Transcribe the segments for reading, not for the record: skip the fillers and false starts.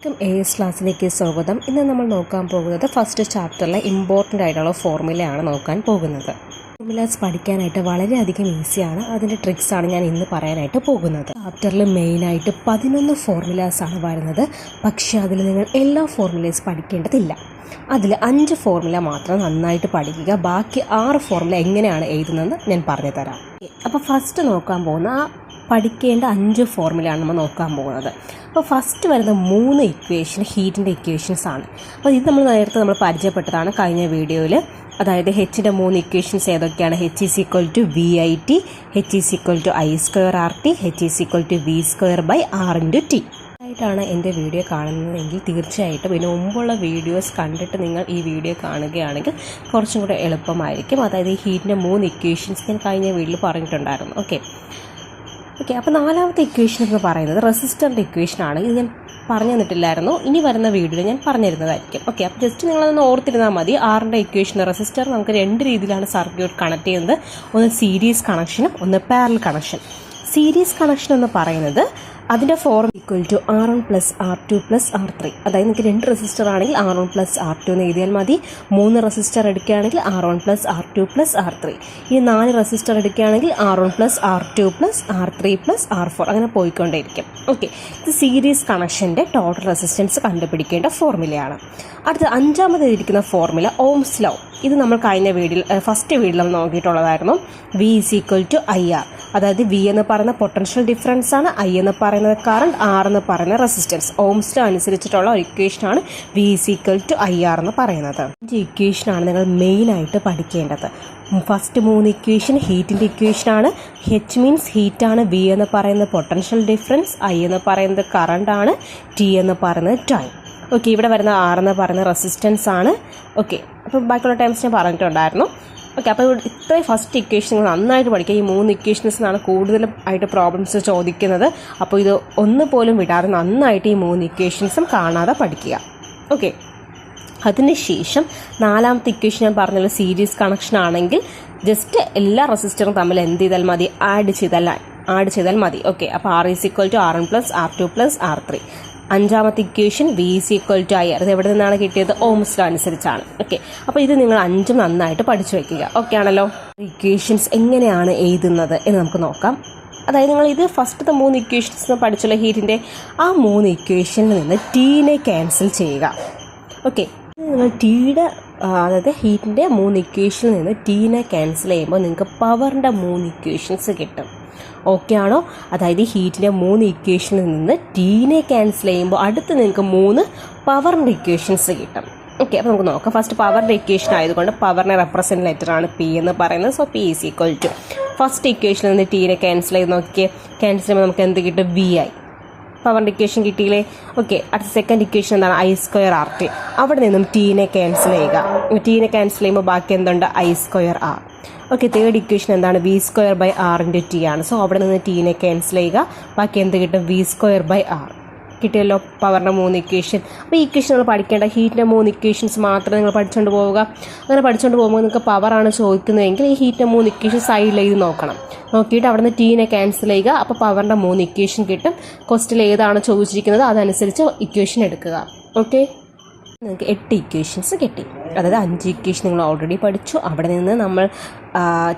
AS ക്ലാസ്സിലേക്ക് സ്വാഗതം. ഇന്ന് നമ്മൾ നോക്കാൻ പോകുന്നത് ഫസ്റ്റ് ചാപ്റ്ററിലെ ഇമ്പോർട്ടൻ്റ് ആയിട്ടുള്ള ഫോർമുലയാണ് നോക്കാൻ പോകുന്നത്. ഫോർമുലാസ് പഠിക്കാനായിട്ട് വളരെയധികം ഈസിയാണ്. അതിൻ്റെ ട്രിക്സാണ് ഞാൻ ഇന്ന് പറയാനായിട്ട് പോകുന്നത്. ചാപ്റ്ററിൽ മെയിനായിട്ട് 11 ഫോർമുലാസാണ് വരുന്നത്. പക്ഷേ അതിൽ നിങ്ങൾ എല്ലാ ഫോർമുലേസ് പഠിക്കേണ്ടതില്ല. അതിൽ 5 ഫോർമുല മാത്രം നന്നായിട്ട് പഠിക്കുക. ബാക്കി 6 ഫോർമുല എങ്ങനെയാണ് എഴുതുന്നതെന്ന് ഞാൻ പറഞ്ഞു തരാം. അപ്പോൾ ഫസ്റ്റ് നോക്കാൻ പോകുന്ന പഠിക്കേണ്ട 5 ഫോർമുലയാണ് നമ്മൾ നോക്കാൻ പോകുന്നത്. അപ്പോൾ ഫസ്റ്റ് വരുന്ന 3 ഇക്വേഷൻ ഹീറ്റിൻ്റെ ഇക്വേഷൻസ് ആണ്. അപ്പോൾ ഇത് നമ്മൾ പരിചയപ്പെട്ടതാണ് കഴിഞ്ഞ വീഡിയോയിൽ. അതായത് ഹെച്ചിൻ്റെ 3 ഇക്വേഷൻസ് ഏതൊക്കെയാണ്? H = VIT, H = I²RT, H = V²/R×T. ആയിട്ടാണ് എൻ്റെ വീഡിയോ കാണുന്നതെങ്കിൽ തീർച്ചയായിട്ടും ഇതിന് മുമ്പുള്ള വീഡിയോസ് കണ്ടിട്ട് നിങ്ങൾ ഈ വീഡിയോ കാണുകയാണെങ്കിൽ കുറച്ചും കൂടെ എളുപ്പമായിരിക്കും. അതായത് ഈ ഹീറ്റിൻ്റെ 3 ഇക്വേഷൻസ് ഞാൻ കഴിഞ്ഞ വീഡിയോയിൽ പറഞ്ഞിട്ടുണ്ടായിരുന്നു. ഓക്കെ, അപ്പോൾ 4ാമത്തെ ഇക്വേഷൻ എന്ന് പറയുന്നത് റെസിസ്റ്ററിൻ്റെ ഇക്വേഷനാണ്. ഇത് ഞാൻ പറഞ്ഞു തന്നിട്ടില്ലായിരുന്നു. ഇനി വരുന്ന വീഡിയോയിൽ ഞാൻ പറഞ്ഞു തരുന്നതായിരിക്കും. ഓക്കെ, അപ്പോൾ ജസ്റ്റ് നിങ്ങളതൊന്ന് ഓർത്തിരുന്നാൽ മതി. ആറിൻ്റെ ഇക്വേഷൻ റെസിസ്റ്റർ നമുക്ക് 2 രീതിയിലാണ് സർക്യൂട്ട് കണക്ട് ചെയ്യുന്നത്. ഒന്ന് സീരീസ് കണക്ഷനും ഒന്ന് പാരലൽ കണക്ഷൻ. സീരീസ് കണക്ഷൻ എന്ന് പറയുന്നത് അതിൻ്റെ ഫോർമുല R1 + R2 + R3. അതായത് നിങ്ങൾക്ക് 2 റെസിസ്റ്റർ ആണെങ്കിൽ R1 + R2 എന്ന് എഴുതിയാൽ മതി. 3 റെസിസ്റ്റർ എടുക്കുകയാണെങ്കിൽ R1 + R2 + R3. ഈ 4 റെസിസ്റ്റർ എടുക്കുകയാണെങ്കിൽ R1 + R2 + R3 + R4 അങ്ങനെ പോയിക്കൊണ്ടേയിരിക്കും. ഓക്കെ, ഇത് സീരീസ് കണക്ഷൻ്റെ ടോട്ടൽ റെസിസ്റ്റൻസ് കണ്ടുപിടിക്കേണ്ട ഫോർമുലയാണ്. അടുത്ത 5ാമത് ഇരിക്കുന്ന ഫോർമുല ഓംസ് ലോ. ഇത് നമ്മൾ കഴിഞ്ഞ ഫസ്റ്റ് വീഡിയോയിൽ നമ്മൾ നോക്കിയിട്ടുള്ളതായിരുന്നു. V = IR. അതായത് V എന്ന് പറയുന്ന പൊട്ടൻഷ്യൽ ഡിഫറൻസ് ആണ്, I എന്ന് പറയുന്നത് കറണ്ട്, R എന്ന് പറയുന്ന റെസിസ്റ്റൻസ്. ഓംസ് ലോ അനുസരിച്ചിട്ടുള്ള ഒരു ഇക്വേഷനാണ് V = IR എന്ന് പറയുന്നത്. ഈ ഇക്വേഷനാണ് നിങ്ങൾ മെയിനായിട്ട് പഠിക്കേണ്ടത്. ഫസ്റ്റ് 3 ഇക്വേഷൻ ഹീറ്റിൻ്റെ ഇക്വേഷനാണ്. H മീൻസ് ഹീറ്റാണ്, V എന്ന് പറയുന്നത് പൊട്ടൻഷ്യൽ ഡിഫറൻസ്, I എന്ന് പറയുന്നത് കറണ്ട് ആണ്, T എന്ന് പറയുന്നത് ടൈം. ഓക്കെ, ഇവിടെ വരുന്ന R എന്ന് പറയുന്ന റെസിസ്റ്റൻസ് ആണ്. ഓക്കെ, അപ്പോൾ ബാക്കിയുള്ള ടൈംസ് ഞാൻ പറഞ്ഞിട്ടുണ്ടായിരുന്നു. ഓക്കെ, അപ്പോൾ ഇത്രയും ഫസ്റ്റ് ഇക്വേഷൻ നന്നായിട്ട് പഠിക്കുക. ഈ 3 ഇക്വേഷൻസിനാണ് കൂടുതലും ആയിട്ട് പ്രോബ്ലംസ് ചോദിക്കുന്നത്. അപ്പോൾ ഇത് ഒന്നുപോലും വിടാതെ നന്നായിട്ട് ഈ 3 ഇക്വേഷൻസും കാണാതെ പഠിക്കുക. ഓക്കെ, അതിനുശേഷം 4ാമത്തെ ഇക്വേഷൻ ഞാൻ പറഞ്ഞല്ലോ സീരീസ് കണക്ഷൻ ആണെങ്കിൽ ജസ്റ്റ് എല്ലാ റെസിസ്റ്ററും തമ്മിൽ എന്ത് ചെയ്താൽ മതി? ആഡ് ചെയ്താൽ മതി. ഓക്കെ, അപ്പോൾ R = R1 + R2 + R3. 5ാമത്തെ ഇക്വേഷൻ V = IR. ഇത് എവിടെ നിന്നാണ് കിട്ടിയത്? ഓംസ് ലോ അനുസരിച്ചാണ്. ഓക്കെ, അപ്പോൾ ഇത് നിങ്ങൾ 5 നന്നായിട്ട് പഠിച്ചു വയ്ക്കുക. ഓക്കെ ആണല്ലോ. ഇക്വേഷൻസ് എങ്ങനെയാണ് എഴുതുന്നത് എന്ന് നമുക്ക് നോക്കാം. അതായത് നിങ്ങൾ ഇത് ഫസ്റ്റത്തെ 3 ഇക്വേഷൻസ് പഠിച്ചുള്ള ഹീറ്റിൻ്റെ ആ 3 ഇക്വേഷനിൽ നിന്ന് ടീനെ ക്യാൻസൽ ചെയ്യുക. ഓക്കെ, നിങ്ങൾ അതായത് ഹീറ്റിൻ്റെ 3 ഇക്വേഷനിൽ നിന്ന് ടീനെ ക്യാൻസൽ ചെയ്യുമ്പോൾ നിങ്ങൾക്ക് പവറിൻ്റെ 3 ഇക്വേഷൻസ് കിട്ടും. ഓക്കെ ആണോ? അതായത് ഹീറ്റിൻ്റെ 3 ഇക്വേഷനിൽ നിന്ന് ടീനെ ക്യാൻസൽ ചെയ്യുമ്പോൾ അടുത്ത് നിങ്ങൾക്ക് 3 പവറിൻ്റെ ഇക്വേഷൻസ് കിട്ടും. ഓക്കെ, അപ്പോൾ നമുക്ക് നോക്കാം. ഫസ്റ്റ് പവറിൻ്റെ ഇക്വേഷൻ ആയതുകൊണ്ട് പവറിനെ റെപ്രസെൻറ്റ് ലെറ്ററാണ് P എന്ന് പറയുന്നത്. സോ P = ഫസ്റ്റ് ഇക്വേഷനിൽ നിന്ന് ടീനെ ക്യാൻസൽ ചെയ്ത് നോക്കിയേ. ക്യാൻസൽ ചെയ്യുമ്പോൾ നമുക്ക് എന്ത് കിട്ടും? VI. പവറിൻ്റെ ഇക്വേഷൻ കിട്ടിയില്ലേ? ഓക്കെ, അടുത്ത സെക്കൻഡ് ഇക്വേഷൻ എന്താണ്? I²RT. അവിടെ നിന്നും ടീനെ ക്യാൻസൽ ചെയ്യുക. ടീനെ ക്യാൻസൽ ചെയ്യുമ്പോൾ ബാക്കി എന്തുണ്ട്? I²R. ഓക്കെ, തേർഡ് ഇക്വേഷൻ എന്താണ്? V²/R×T ആണ്. സോ അവിടെ നിന്ന് ടീനെ ക്യാൻസൽ ചെയ്യുക. ബാക്കി എന്ത് കിട്ടും? V²/R. കിട്ടിയല്ലോ പവറിൻ്റെ 3 ഇക്വേഷൻ. അപ്പോൾ ഈ ഇക്വേഷൻ നമ്മൾ പഠിക്കേണ്ട ഹീറ്റിൻ്റെ 3 ഇക്വേഷൻസ് മാത്രം നിങ്ങൾ പഠിച്ചുകൊണ്ട് പോവുക. അങ്ങനെ പഠിച്ചുകൊണ്ട് പോകുമ്പോൾ നിങ്ങൾക്ക് പവറാണ് ചോദിക്കുന്നതെങ്കിൽ ഈ ഹീറ്റിൻ്റെ 3 ഇക്വേഷൻ സൈഡിൽ എഴുതി നോക്കണം. നോക്കിയിട്ട് അവിടെ നിന്ന് ടീനെ ക്യാൻസൽ ചെയ്യുക. അപ്പോൾ പവറിൻ്റെ 3 ഇക്വേഷൻ കിട്ടും. ക്വസ്റ്റിൽ ഏതാണ് ചോദിച്ചിരിക്കുന്നത് അതനുസരിച്ച് ഇക്വേഷൻ എടുക്കുക. ഓക്കെ, നിങ്ങൾക്ക് 8 ഇക്വേഷൻസ് കിട്ടി. അതായത് 5 ഇക്വേഷൻ നിങ്ങൾ ഓൾറെഡി പഠിച്ചു. അവിടെ നിന്ന് നമ്മൾ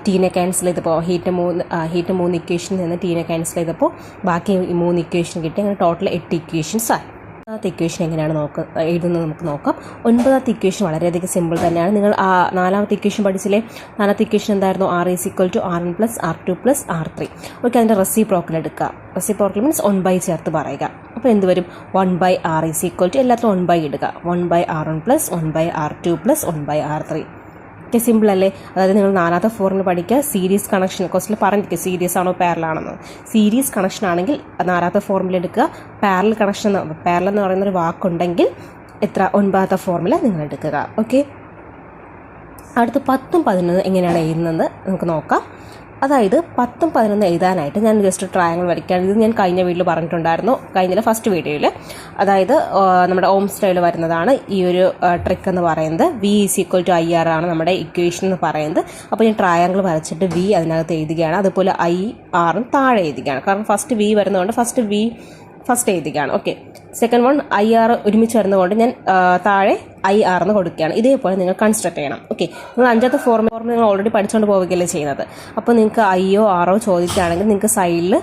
ടീനെ ക്യാൻസൽ ചെയ്തപ്പോൾ ഹീറ്റ് 3 ഇക്വേഷനിൽ നിന്ന് ടീനെ ക്യാൻസൽ ചെയ്തപ്പോൾ ബാക്കി 3 ഇക്വേഷൻ കിട്ടി. അങ്ങനെ ടോട്ടൽ 8 ഇക്വേഷൻസ് ആയി. 9ാമത്തെ ഇക്വേഷൻ എങ്ങനെയാണ് എഴുതുന്നത് നമുക്ക് നോക്കാം. 9ാമത്തെ ഇക്വേഷൻ വളരെയധികം സിമ്പിൾ തന്നെയാണ്. നിങ്ങൾ 4ാമത്തെ ഇക്വേഷൻ പഠിച്ചില്ലേ? 4ാമത്തെ ഇക്വേഷൻ എന്തായിരുന്നു? R = R1 + R2 + R3. Okay, അതിൻ്റെ റെസിപ്രോക്കൽ എടുക്കുക. റെസിപ്രോക്കൽ മീൻസ് 1/, ചേർത്ത് പറയുക. അപ്പോൾ എന്ത് വരും? 1/R = എല്ലാത്തിലും 1/, ഇടുക. 1/R1 + 1/R2 + 1/R3. Okay, simple അല്ലേ? അതായത് നിങ്ങൾ 4ാമത്തെ ഫോർമുല പഠിക്കുക. സീരീസ് കണക്ഷൻ ക്വസ്റ്റിൽ പറഞ്ഞിരിക്കുക സീരീസ് ആണോ പാരലൽ ആണെന്ന്. സീരീസ് കണക്ഷൻ ആണെങ്കിൽ 4ാമത്തെ ഫോർമുല എടുക്കുക. പാരലൽ എന്ന് പറയുന്നൊരു വാക്കുണ്ടെങ്കിൽ 9ാമത്തെ ഫോർമുല നിങ്ങൾ എടുക്കുക. ഓക്കെ, അടുത്ത് 10ഉം 11 എങ്ങനെയാണ് എഴുതുന്നത് നമുക്ക് നോക്കാം. അതായത് 10ഉം 11 എഴുതാനായിട്ട് ഞാൻ ജസ്റ്റ് ട്രയാങ്കിൾ വരയ്ക്കുകയാണ്. ഇത് ഞാൻ കഴിഞ്ഞ വീഡിയോയിൽ പറഞ്ഞിട്ടുണ്ടായിരുന്നു, കഴിഞ്ഞ ഫസ്റ്റ് വീഡിയോയിൽ. അതായത് നമ്മുടെ ഓംസ് ലോയിൽ വരുന്നതാണ് ഈ ഒരു ട്രിക്ക് എന്ന് പറയുന്നത്. V = IR ആണ് നമ്മുടെ ഇക്വേഷൻ എന്ന് പറയുന്നത്. അപ്പോൾ ഞാൻ ട്രയാങ്കിൾ വരച്ചിട്ട് V അതിനകത്ത് എഴുതുകയാണ്. അതുപോലെ IR താഴെ എഴുതുകയാണ്. കാരണം ഫസ്റ്റ് V വരുന്നതുകൊണ്ട് ഫസ്റ്റ് V ഫസ്റ്റ് എഴുതുകയാണ്. ഓക്കെ, സെക്കൻഡ് വൺ IR ഒരുമിച്ച് വരുന്നതുകൊണ്ട് ഞാൻ താഴെ IR എന്ന് കൊടുക്കുകയാണ്. ഇതേപോലെ നിങ്ങൾ കൺസ്ട്രക്ട് ചെയ്യണം. ഓക്കെ, നിങ്ങൾ അഞ്ചാമത്തെ ഫോർമുല നിങ്ങൾ ഓൾറെഡി പഠിച്ചുകൊണ്ട് പോവുകയല്ലേ ചെയ്യുന്നത്. അപ്പോൾ നിങ്ങൾക്ക് IO RO ചോദിക്കുകയാണെങ്കിൽ നിങ്ങൾക്ക് സൈഡിൽ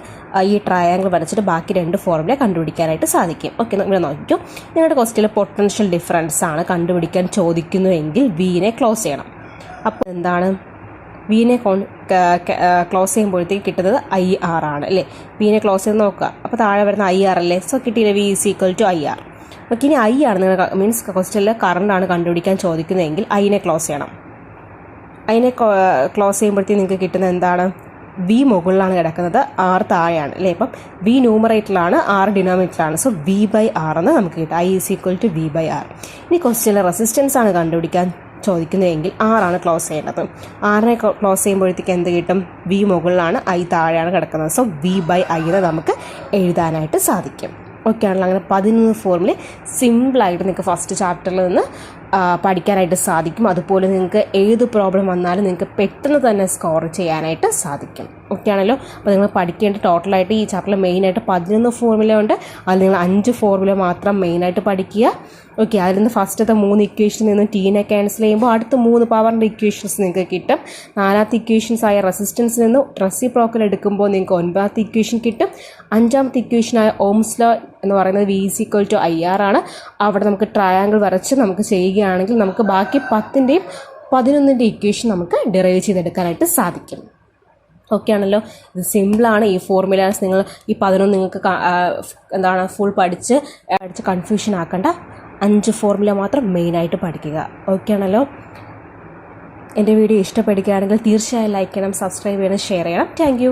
ഈ ട്രയാങ്കിൾ വരച്ചിട്ട് ബാക്കി 2 ഫോർമുല കണ്ടുപിടിക്കാനായിട്ട് സാധിക്കും. ഓക്കെ, ഇവിടെ നോക്കിക്കും. നിങ്ങളുടെ ക്വസ്റ്റ്യനിൽ പൊട്ടൻഷ്യൽ ഡിഫറൻസ് ആണ് കണ്ടുപിടിക്കാൻ ചോദിക്കുന്നുവെങ്കിൽ വീനെ ക്ലോസ് ചെയ്യണം. അപ്പോൾ എന്താണ് വീനെ ക്ലോസ് ചെയ്യുമ്പോഴത്തേക്ക് കിട്ടുന്നത് IR ആണ് അല്ലേ. വീനെ ക്ലോസ് ചെയ്ത് നോക്കുക. അപ്പോൾ താഴെ വരുന്ന IR അല്ലേ. സോ കിട്ടിയില്ല V = IR. ഓക്കെ, ഇനി I ആണ് നിങ്ങൾ മീൻസ് ക്വസ്റ്റ്യനിൽ കറണ്ട് ആണ് കണ്ടുപിടിക്കാൻ ചോദിക്കുന്നതെങ്കിൽ Iനെ ക്ലോസ് ചെയ്യണം. Iനെ ക്ലോസ് ചെയ്യുമ്പോഴത്തേക്ക് നിങ്ങൾക്ക് കിട്ടുന്നത് എന്താണ്? V മുകളിലാണ് കിടക്കുന്നത്, R താഴെയാണ് അല്ലേ. അപ്പം V ന്യൂമറേറ്ററിലാണ്, R ഡിനോമിനേറ്ററിലാണ്. സോ V/R എന്ന് നമുക്ക് കിട്ടും. I = V/R. ഇനി ക്വസ്റ്റ്യനിൽ റെസിസ്റ്റൻസ് ആണ് കണ്ടുപിടിക്കാൻ ചോദിക്കുന്നതെങ്കിൽ R ആണ് ക്ലോസ് ചെയ്യേണ്ടത്. Rനെ ക്ലോസ് ചെയ്യുമ്പോഴത്തേക്ക് എന്ത് കിട്ടും? V മുകളിലാണ്, I താഴെയാണ് കിടക്കുന്നത്. സോ V/I എന്ന് നമുക്ക് എഴുതാനായിട്ട് സാധിക്കും. ഓക്കെ ആണല്ലോ. അങ്ങനെ 13 ഫോർമുല സിമ്പിളായിട്ട് നിങ്ങൾക്ക് ഫസ്റ്റ് ചാപ്റ്ററിൽ നിന്ന് പഠിക്കാനായിട്ട് സാധിക്കും. അതുപോലെ നിങ്ങൾക്ക് ഏത് പ്രോബ്ലം വന്നാലും നിങ്ങൾക്ക് പെട്ടെന്ന് തന്നെ സ്കോർ ചെയ്യാനായിട്ട് സാധിക്കും. ഓക്കെ ആണല്ലോ. അപ്പോൾ നിങ്ങൾ പഠിക്കേണ്ട ടോട്ടലായിട്ട് ഈ ചാപ്റ്ററിൽ മെയിനായിട്ട് 11 ഫോർമുല ഉണ്ട്. അതിൽ നിങ്ങൾ 5 ഫോർമുല മാത്രം മെയിനായിട്ട് പഠിക്കുക. ഓക്കെ, അതിൽ നിന്ന് ഫസ്റ്റത്തെ 3 ഇക്വേഷനിൽ നിന്ന് ടീനെ ക്യാൻസൽ ചെയ്യുമ്പോൾ അടുത്ത 3 പവറിൻ്റെ ഇക്വേഷൻസ് നിങ്ങൾക്ക് കിട്ടും. 4ാമത്തെ ഇക്വേഷൻസ് ആയ റെസിസ്റ്റൻസിൽ നിന്ന് റെസിപ്രോക്കൽ എടുക്കുമ്പോൾ നിങ്ങൾക്ക് 9ാമത്തെ ഇക്വേഷൻ കിട്ടും. 5ാമത്തെ ഇക്വേഷനായ ഓംസ് ലോ എന്ന് പറയുന്നത് V = IR ആണ്. അവിടെ നമുക്ക് ട്രയാങ്കിൾ വരച്ച് നമുക്ക് ചെയ്യുകയാണെങ്കിൽ നമുക്ക് ബാക്കി 10ൻ്റെയും 11ൻ്റെ ഇക്വേഷൻ നമുക്ക് ഡിറൈവ് ചെയ്തെടുക്കാനായിട്ട് സാധിക്കും. ഓക്കെ ആണല്ലോ. ഇത് സിമ്പിളാണ്. ഈ ഫോർമുലാസ് നിങ്ങൾ ഈ 11 നിങ്ങൾക്ക് ഫുൾ പഠിച്ച് കൺഫ്യൂഷൻ ആക്കേണ്ട. 5 ഫോർമുല മാത്രം മെയിനായിട്ട് പഠിക്കുക. ഓക്കെ ആണല്ലോ. എൻ്റെ വീഡിയോ ഇഷ്ടപ്പെടുകയാണെങ്കിൽ തീർച്ചയായും ലൈക്ക് ചെയ്യണം, സബ്സ്ക്രൈബ് ചെയ്യണം, ഷെയർ ചെയ്യണം. താങ്ക്